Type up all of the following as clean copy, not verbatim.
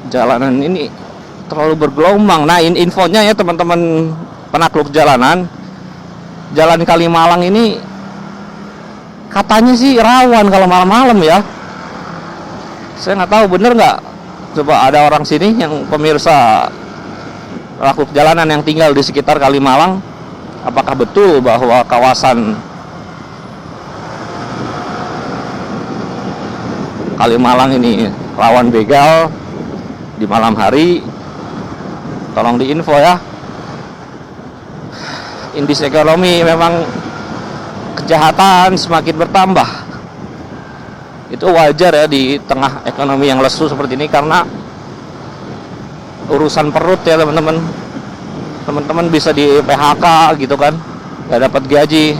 Jalanan ini terlalu bergelombang. Nah, infonya ya teman-teman penakluk jalanan, Jalan Kalimalang ini katanya sih rawan kalau malam-malam ya. Saya nggak tahu bener nggak. Coba ada orang sini yang pemirsa penakluk jalanan yang tinggal di sekitar Kalimalang, apakah betul bahwa kawasan Kalimalang ini rawan begal di malam hari? Tolong diinfo ya. Indeks ekonomi memang kejahatan semakin bertambah. Itu wajar ya di tengah ekonomi yang lesu seperti ini, karena urusan perut ya teman-teman. Teman-teman bisa di PHK gitu kan, nggak dapat gaji,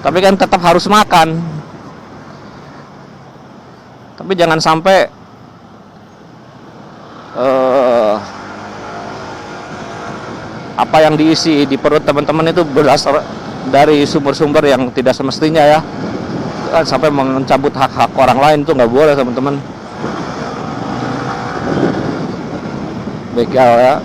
tapi kan tetap harus makan. Tapi jangan sampai apa yang diisi di perut teman-teman itu berasal dari sumber-sumber yang tidak semestinya ya. Sampai mencabut hak-hak orang lain, itu nggak boleh teman-teman. Begal ya,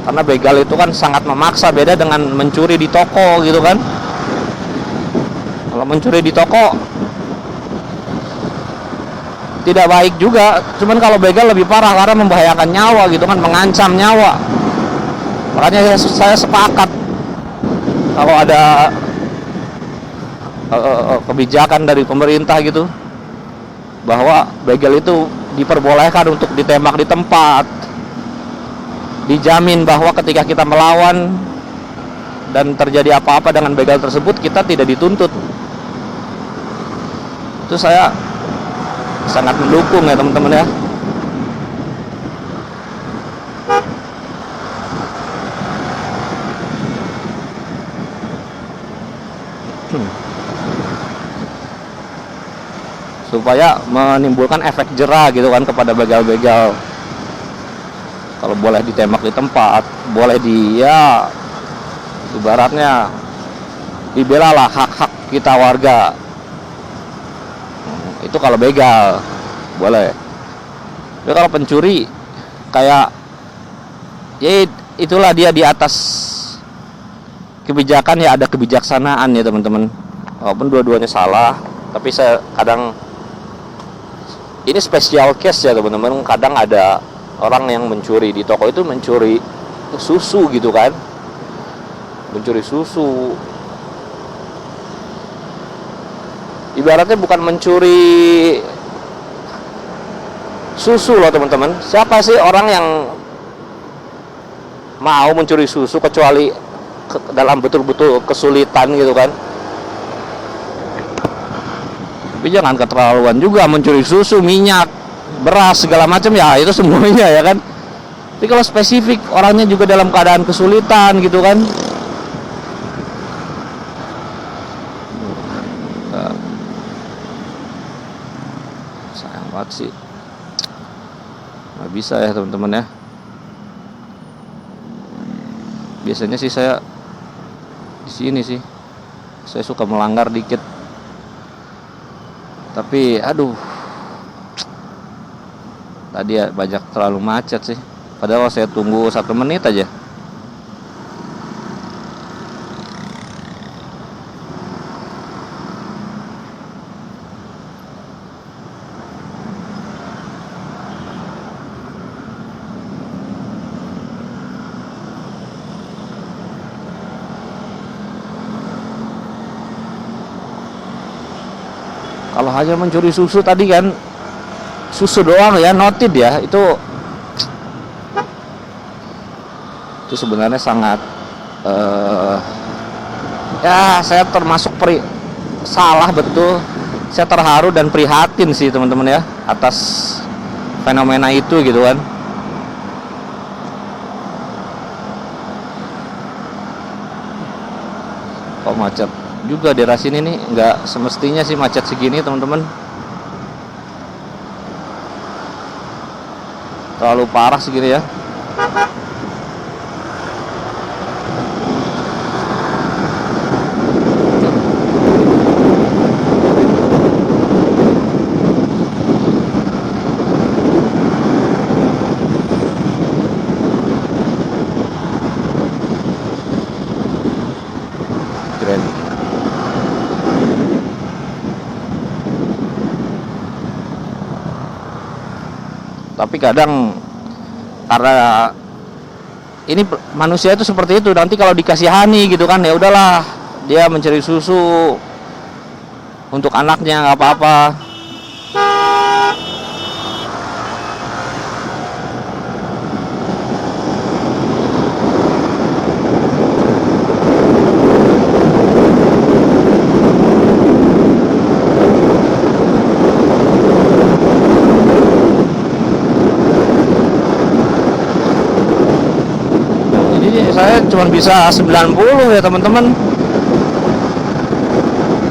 karena begal itu kan sangat memaksa, beda dengan mencuri di toko gitu kan. Kalau mencuri di toko tidak baik juga, cuman kalau begal lebih parah karena membahayakan nyawa gitu kan, mengancam nyawa. Makanya saya sepakat kalau ada kebijakan dari pemerintah gitu, bahwa begal itu diperbolehkan untuk ditembak di tempat. Dijamin bahwa ketika kita melawan dan terjadi apa-apa dengan begal tersebut, kita tidak dituntut. Itu saya sangat mendukung ya teman-teman ya. Supaya menimbulkan efek jera gitu kan kepada begal-begal. Kalau boleh ditembak di tempat, boleh ya ibaratnya dibelalah hak-hak kita warga. Itu kalau begal boleh. Tapi kalau pencuri kayak ya itulah dia di atas kebijakan ya, ada kebijaksanaan ya teman-teman. Walaupun dua-duanya salah, tapi saya kadang ini special case ya teman-teman. Kadang ada orang yang mencuri di toko itu, mencuri susu gitu kan, mencuri susu. Ibaratnya bukan mencuri susu loh teman-teman. Siapa sih orang yang mau mencuri susu kecuali dalam betul-betul kesulitan gitu kan. Tapi jangan keterlaluan juga mencuri susu, minyak, beras, segala macam ya, itu semuanya ya kan. Tapi kalau spesifik orangnya juga dalam keadaan kesulitan gitu kan, sayang banget sih, nggak bisa ya teman-teman ya. Biasanya sih saya di sini sih, saya suka melanggar dikit, tapi aduh, tadi ya banyak terlalu macet sih. Padahal saya tunggu 1 menit aja. Kalau hanya mencuri susu tadi kan, susu doang ya, noted ya, itu sebenarnya sangat ya, saya termasuk salah betul. Saya terharu dan prihatin sih teman-teman ya atas fenomena itu gitu kan. Kok macet juga daerah sini nih, nggak semestinya sih macet segini teman-teman. Terlalu parah segini ya. Tapi kadang karena ini manusia itu seperti itu, nanti kalau dikasihani gitu kan, ya udahlah, dia mencari susu untuk anaknya nggak apa-apa. Saya cuma bisa 90 ya teman-teman.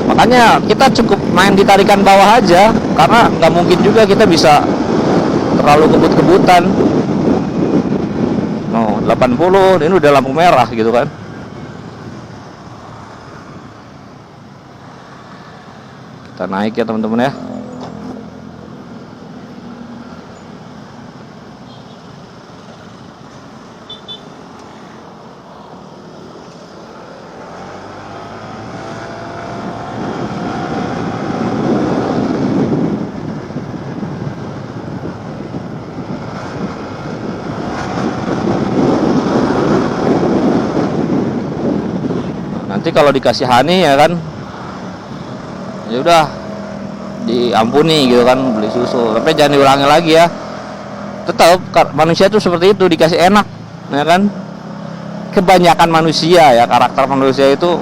Makanya kita cukup main di tarikan bawah aja, karena nggak mungkin juga kita bisa terlalu kebut-kebutan. Oh, 80, ini udah lampu merah gitu kan. Kita naik ya teman-teman ya. Nanti kalau dikasihani ya kan, ya udah diampuni gitu kan, beli susu, tapi jangan diulangi lagi ya. Tetap manusia itu seperti itu, dikasih enak ya kan. Kebanyakan manusia ya, karakter manusia itu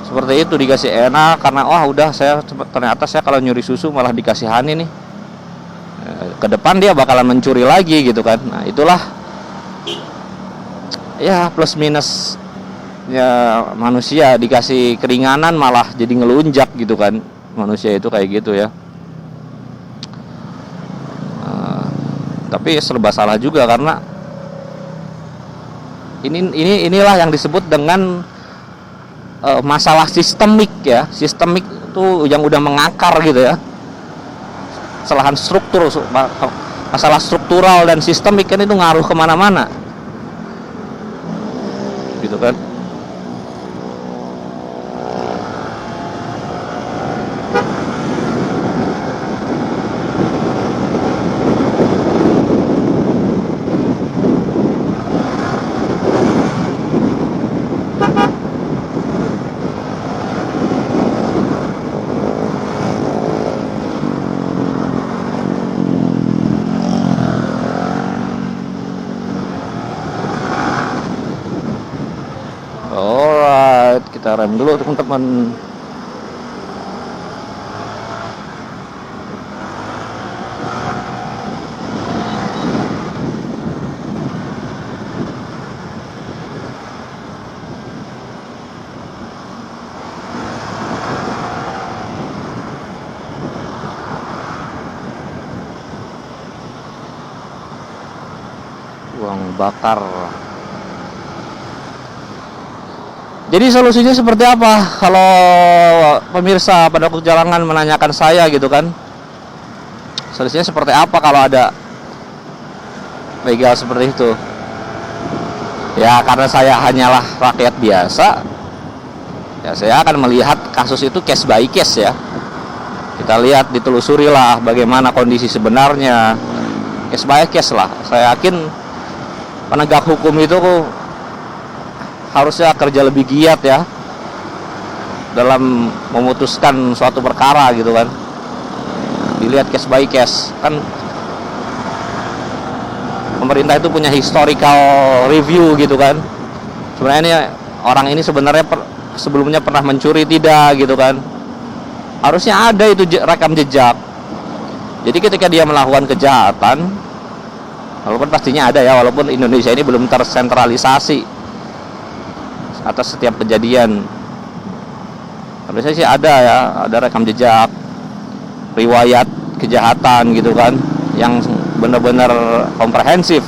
seperti itu, dikasih enak karena wah udah ternyata saya kalau nyuri susu malah dikasihani nih, ke depan dia bakalan mencuri lagi gitu kan. Nah itulah ya plus minus ya, manusia dikasih keringanan malah jadi ngelunjak gitu kan. Manusia itu kayak gitu ya. Tapi serba salah juga, karena inilah yang disebut dengan masalah sistemik ya. Sistemik itu yang udah mengakar gitu ya. Kesalahan struktur, masalah struktural dan sistemik kan itu ngaruh kemana-mana gitu kan. Alright, kita rem dulu teman-teman. Uang bakar. Jadi solusinya seperti apa? Kalau pemirsa pada perjalanan menanyakan saya gitu kan, solusinya seperti apa kalau ada begal seperti itu? Ya karena saya hanyalah rakyat biasa, ya saya akan melihat kasus itu case by case ya. Kita lihat, ditelusuri lah bagaimana kondisi sebenarnya, case by case lah. Saya yakin penegak hukum itu harusnya kerja lebih giat ya dalam memutuskan suatu perkara gitu kan. Dilihat case by case kan, pemerintah itu punya historical review gitu kan. Sebenarnya ini orang ini sebenarnya sebelumnya pernah mencuri tidak gitu kan. Harusnya ada itu rekam jejak. Jadi ketika dia melakukan kejahatan, walaupun pastinya ada ya, walaupun Indonesia ini belum tersentralisasi atas setiap kejadian, harusnya sih ada ya, ada rekam jejak, riwayat kejahatan gitu kan, yang benar-benar komprehensif.